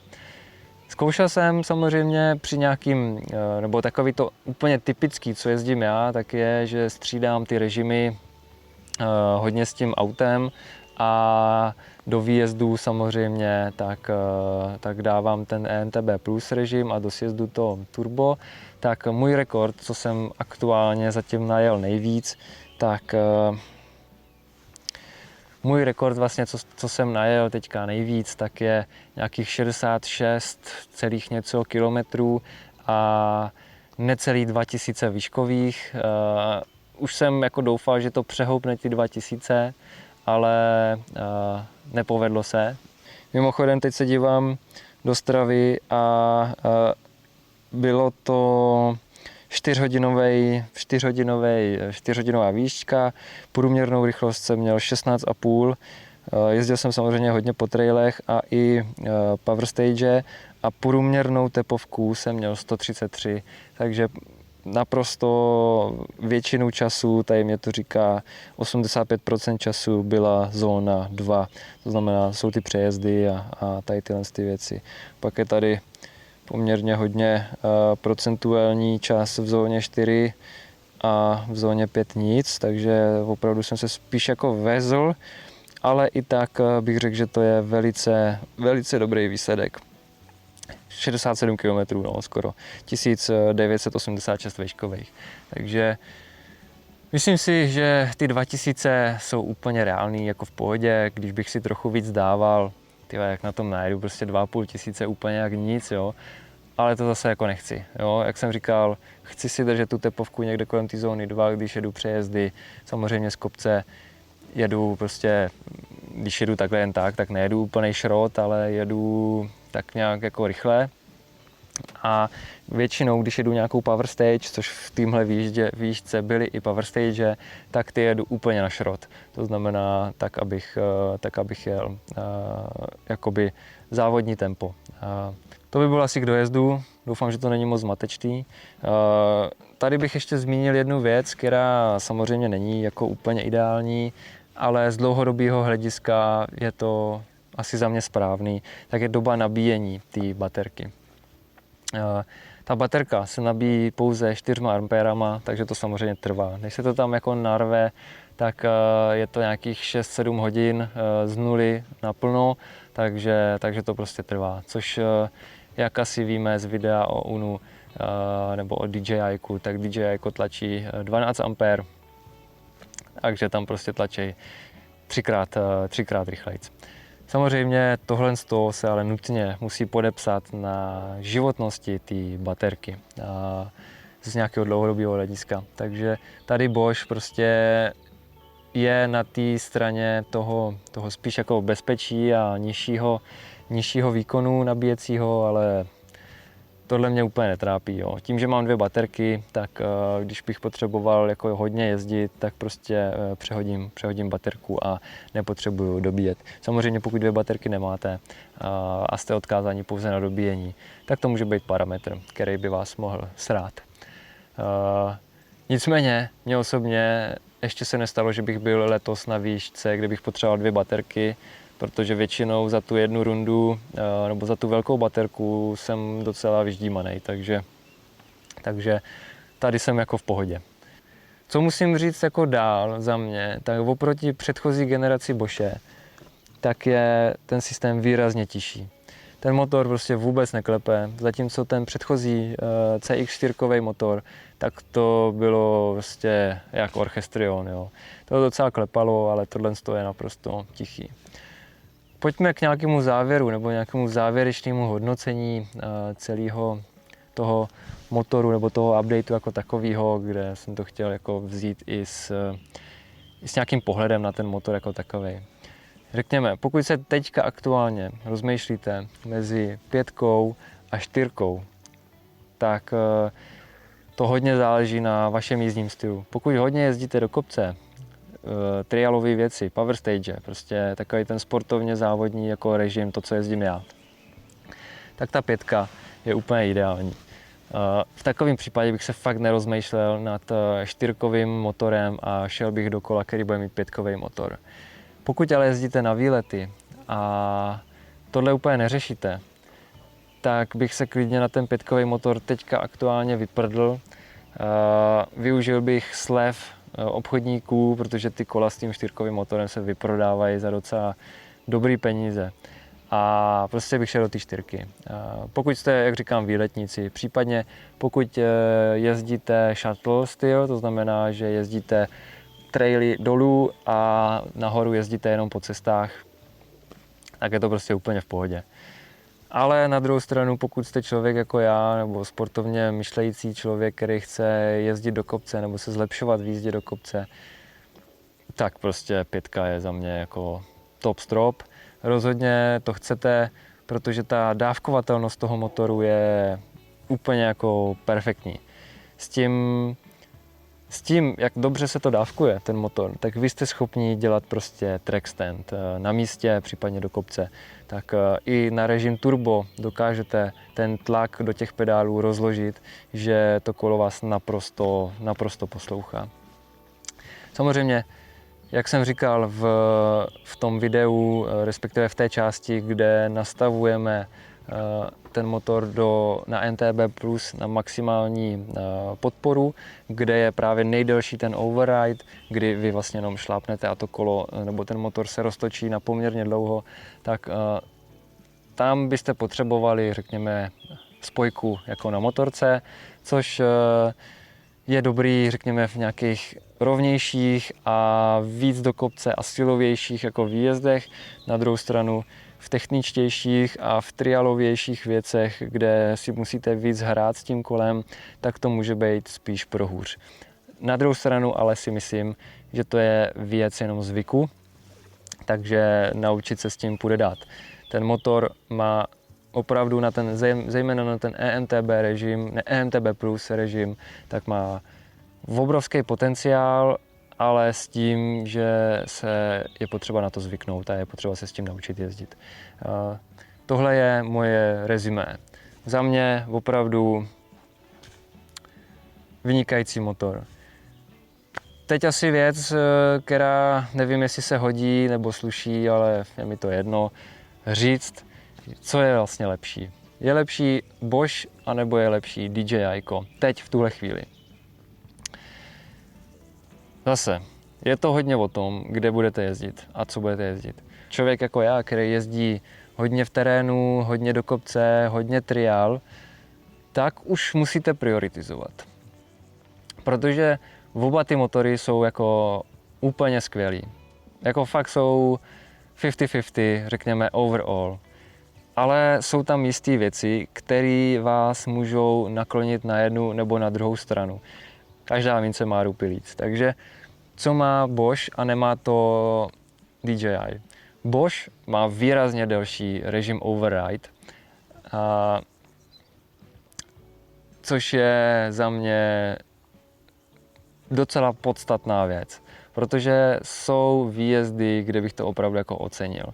Zkoušel jsem samozřejmě při nějakým, nebo takový to úplně typický, co jezdím já, tak je, že střídám ty režimy hodně s tím autem a do výjezdu samozřejmě tak dávám ten ENTB Plus režim a do sjezdu to turbo. Tak můj rekord, co jsem aktuálně zatím najel nejvíc, tak můj rekord vlastně, co jsem najel teďka nejvíc, tak je nějakých 66 celých něco kilometrů a necelý 2000 výškových. Už jsem jako doufal, že to přehoupne ty 2000, ale nepovedlo se. Mimochodem teď se dívám do Stravy a bylo to 4hodinová výška, průměrnou rychlost jsem měl 16,5, jezdil jsem samozřejmě hodně po trailech a i power stage a průměrnou tepovku jsem měl 133, takže naprosto většinu času, tady mě to říká 85% času byla zóna 2, to znamená, jsou ty přejezdy a tady tyhle ty věci. Pak je tady poměrně hodně procentuální čas v zóně 4 a v zóně 5 nic, takže opravdu jsem se spíš jako vezl, ale i tak bych řekl, že to je velice, velice dobrý výsledek. 67 km, no, skoro 1986 výškových. Takže myslím si, že ty 2000 jsou úplně reální, jako v pohodě, když bych si trochu víc dával, jak na tom najedu, prostě 2500 úplně jak nic, jo. Ale to zase jako nechci, jo. Jak jsem říkal, chci si držet tu tepovku někde kolem té zóny 2, když jedu přejezdy, samozřejmě z kopce jedu prostě, když jedu takhle jen tak nejedu úplnej šrot, ale jedu tak nějak jako rychle. A většinou, když jedu nějakou power stage, což v témhle výšce byly i power stage, tak ty jedu úplně na šrot. To znamená tak, abych jel jakoby závodní tempo. To by bylo asi k dojezdu. Doufám, že to není moc zmatečný. Tady bych ještě zmínil jednu věc, která samozřejmě není jako úplně ideální, ale z dlouhodobého hlediska je to asi za mě správný, tak je doba nabíjení té baterky. Ta baterka se nabíjí pouze 4 ampérama, takže to samozřejmě trvá. Než se to tam jako narve, tak je to nějakých 6-7 hodin z nuly na plno, takže to prostě trvá. Což jak asi víme z videa o UNU nebo o DJI, tak DJI tlačí 12 ampér, takže tam prostě tlačí třikrát rychlejc. Samozřejmě tohle se ale nutně musí podepsat na životnosti té baterky z nějakého dlouhodobého hlediska. Takže tady Bosch prostě je na té straně toho spíš jako bezpečí a nižšího výkonu nabíjecího, ale tohle mě úplně netrápí. Jo. Tím, že mám 2 baterky, tak když bych potřeboval jako hodně jezdit, tak prostě přehodím baterku a nepotřebuju dobíjet. Samozřejmě pokud 2 baterky nemáte a jste odkázáni pouze na dobíjení, tak to může být parametr, který by vás mohl srát. Nicméně, mně osobně ještě se nestalo, že bych byl letos na výšce, kde bych potřeboval 2 baterky, protože většinou za tu jednu rundu nebo za tu velkou baterku jsem docela vyždímanej, takže tady jsem jako v pohodě. Co musím říct jako dál za mě, tak oproti předchozí generaci Bosche, tak je ten systém výrazně tižší. Ten motor prostě vůbec neklepe, zatímco ten předchozí CX4 motor, tak to bylo prostě jak orchestrion. Jo. To docela klepalo, ale tohle je naprosto tichý. Pojďme k nějakému závěru nebo nějakému závěrečnému hodnocení celého toho motoru nebo toho updateu jako takového, kde jsem to chtěl jako vzít i s nějakým pohledem na ten motor jako takový. Řekněme, pokud se teďka aktuálně rozmýšlíte mezi 5 a 4, tak to hodně záleží na vašem jízdním stylu. Pokud hodně jezdíte do kopce, trialové věci, power stage, prostě takový ten sportovně závodní jako režim, to, co jezdím já, tak ta 5 je úplně ideální. V takovém případě bych se fakt nerozmýšlel nad 4kovým motorem a šel bych do kola, který bude mít 5kový motor. Pokud ale jezdíte na výlety a tohle úplně neřešíte, tak bych se klidně na ten 5kový motor teďka aktuálně vyprdl. Využil bych slev obchodníků, protože ty kola s tím 4kovým motorem se vyprodávají za docela dobrý peníze. A prostě bych šel do té 4. Pokud jste, jak říkám, výletníci, případně pokud jezdíte shuttle styl, to znamená, že jezdíte traily dolů a nahoru jezdíte jenom po cestách, tak je to prostě úplně v pohodě. Ale na druhou stranu, pokud jste člověk jako já, nebo sportovně myšlející člověk, který chce jezdit do kopce nebo se zlepšovat v jízdě do kopce, tak prostě 5 je za mě jako top strop. Rozhodně to chcete, protože ta dávkovatelnost toho motoru je úplně jako perfektní. S tím, jak dobře se to dávkuje, ten motor, tak vy jste schopni dělat prostě track stand na místě, případně do kopce. Tak i na režim turbo dokážete ten tlak do těch pedálů rozložit, že to kolo vás naprosto poslouchá. Samozřejmě, jak jsem říkal v tom videu, respektive v té části, kde nastavujeme ten motor na NTB Plus na maximální podporu, kde je právě nejdelší ten override, kdy vy vlastně jenom šlápnete a to kolo nebo ten motor se roztočí na poměrně dlouho, tak tam byste potřebovali, řekněme, spojku jako na motorce, což je dobrý, řekněme, v nějakých rovnějších a víc do kopce a silovějších jako výjezdech. Na druhou stranu v techničtějších a v trialovějších věcech, kde si musíte víc hrát s tím kolem, tak to může být spíš pro hůř. Na druhou stranu ale si myslím, že to je věc jenom zvyku, takže naučit se s tím půjde dát. Ten motor má opravdu na ten, zejména na ten EMTB režim, ne EMTB plus režim, tak má obrovský potenciál, ale s tím, že se je potřeba na to zvyknout a je potřeba se s tím naučit jezdit. Tohle je moje rezumé. Za mě opravdu vynikající motor. Teď asi věc, která nevím, jestli se hodí nebo sluší, ale je mi to jedno, říct, co je vlastně lepší. Je lepší Bosch, anebo je lepší DJI? Teď, v tuhle chvíli. Zase, je to hodně o tom, kde budete jezdit a co budete jezdit. Člověk jako já, který jezdí hodně v terénu, hodně do kopce, hodně triál, tak už musíte prioritizovat. Protože oba ty motory jsou jako úplně skvělý. Jako fakt jsou 50-50, řekněme overall. Ale jsou tam jisté věci, které vás můžou naklonit na jednu nebo na druhou stranu. Každá mince má ruby líc. Takže co má Bosch a nemá to DJI? Bosch má výrazně delší režim override, což je za mě docela podstatná věc, protože jsou výjezdy, kde bych to opravdu jako ocenil.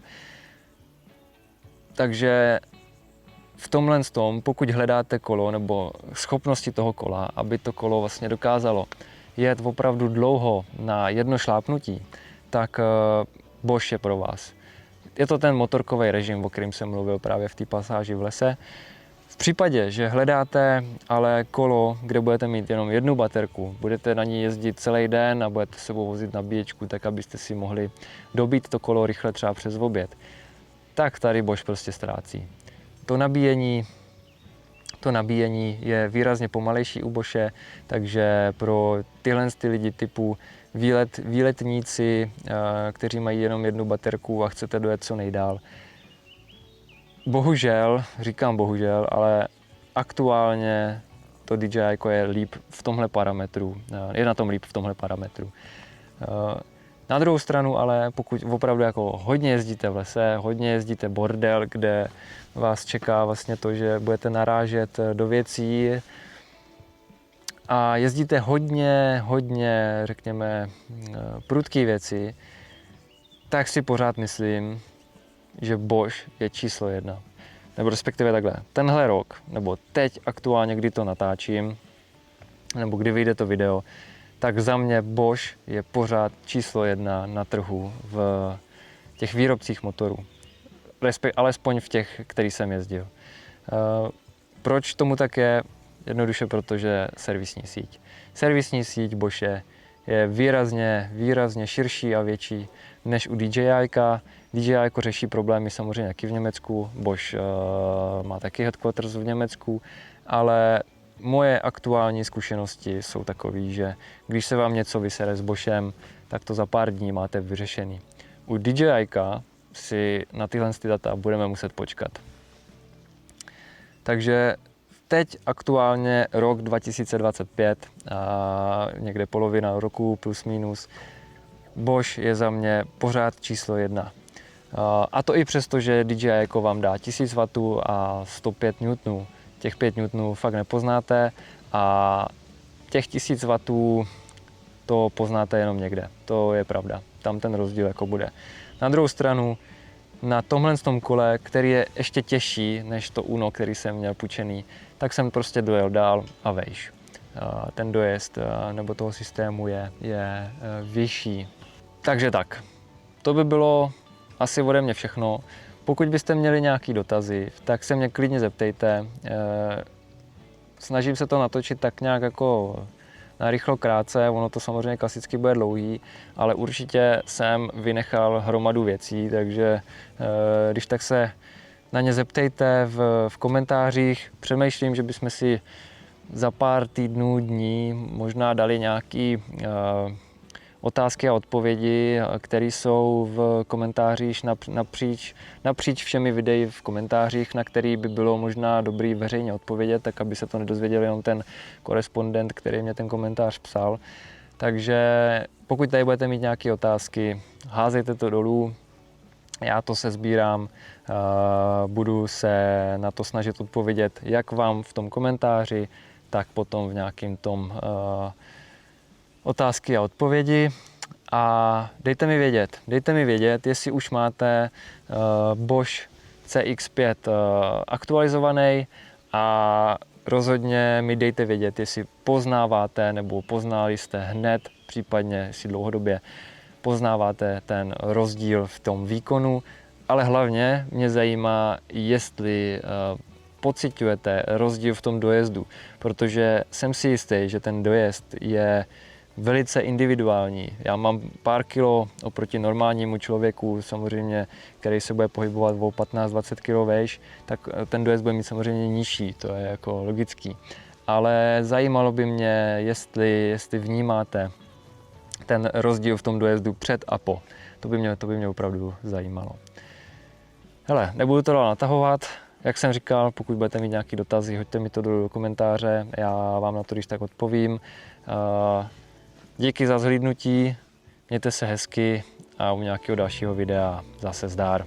Takže v tomhle tom, pokud hledáte kolo nebo schopnosti toho kola, aby to kolo vlastně dokázalo jet opravdu dlouho na jedno šlápnutí, tak Bosch je pro vás. Je to ten motorkový režim, o kterém jsem mluvil právě v té pasáži v lese. V případě, že hledáte ale kolo, kde budete mít jenom jednu baterku, budete na ní jezdit celý den a budete s sebou vozit nabíječku, tak abyste si mohli dobít to kolo rychle třeba přes oběd, tak tady Bosch prostě ztrácí. To nabíjení je výrazně pomalejší u Bosche, takže pro tyhle lidi typu výletníci, kteří mají jenom jednu baterku a chcete dojet co nejdál. Bohužel, říkám bohužel, ale aktuálně to DJI je líp v tomhle parametru, je na tom líp v tomhle parametru. Na druhou stranu ale pokud opravdu jako hodně jezdíte v lese, hodně jezdíte bordel, kde vás čeká vlastně to, že budete narážet do věcí a jezdíte hodně, řekněme, prudké věci, tak si pořád myslím, že Bosch je číslo 1. Nebo respektive takhle, tenhle rok, nebo teď aktuálně, kdy to natáčím, nebo kdy vyjde to video, tak za mě Bosch je pořád číslo 1 na trhu v těch výrobcích motorů. Alespoň v těch, který jsem jezdil. Proč tomu tak je? Jednoduše protože servisní síť. Servisní síť Bosche je výrazně širší a větší než u DJI. DJI řeší problémy samozřejmě taky v Německu, Bosch má taky headquarters v Německu, ale moje aktuální zkušenosti jsou takové, že když se vám něco vysere s Boschem, tak to za pár dní máte vyřešený. U DJI si na tyhle data budeme muset počkat. Takže teď aktuálně rok 2025, a někde polovina roku plus minus, Bosch je za mě pořád číslo 1. A to i přesto, že DJI vám dá 1000 W a 105 N. Těch 5 N fakt nepoznáte a těch 1000 W to poznáte jenom někde. To je pravda. Tam ten rozdíl jako bude. Na druhou stranu, na tomhle kole, který je ještě těžší než to Uno, který jsem měl půjčený, tak jsem prostě dojel dál a vejš. Ten dojezd nebo toho systému je vyšší. Takže tak, to by bylo asi ode mě všechno. Pokud byste měli nějaké dotazy, tak se mě klidně zeptejte. Snažím se to natočit tak nějak jako narychlo krátce, ono to samozřejmě klasicky bude dlouhý, ale určitě jsem vynechal hromadu věcí, takže když tak se na ně zeptejte v komentářích. Přemýšlím, že bychom si za pár týdnů, dní možná dali nějaký otázky a odpovědi, které jsou v komentářích napříč všemi videi v komentářích, na který by bylo možná dobrý veřejně odpovědět, tak aby se to nedozvěděl jenom ten korespondent, který mě ten komentář psal. Takže pokud tady budete mít nějaké otázky, házejte to dolů, Já to sesbírám, budu se na to snažit odpovědět jak vám v tom komentáři, tak potom v nějakým tom otázky a odpovědi. A dejte mi vědět, jestli už máte Bosch CX-5 aktualizovaný, a rozhodně mi dejte vědět, jestli poznáváte nebo poznali jste hned, případně jestli dlouhodobě poznáváte ten rozdíl v tom výkonu, ale hlavně mě zajímá, jestli pociťujete rozdíl v tom dojezdu, protože jsem si jistý, že ten dojezd je velice individuální. Já mám pár kilo oproti normálnímu člověku, samozřejmě, který se bude pohybovat o 15-20 kg vejš, tak ten dojezd bude mít samozřejmě nižší, to je jako logický. Ale zajímalo by mě, jestli vnímáte ten rozdíl v tom dojezdu před a po. To by mě opravdu zajímalo. Hele, nebudu to dál natahovat. Jak jsem říkal, pokud budete mít nějaké dotazy, hoďte mi to do komentáře, já vám na to když tak odpovím. Díky za zhlídnutí, mějte se hezky a u nějakého dalšího videa zase zdar.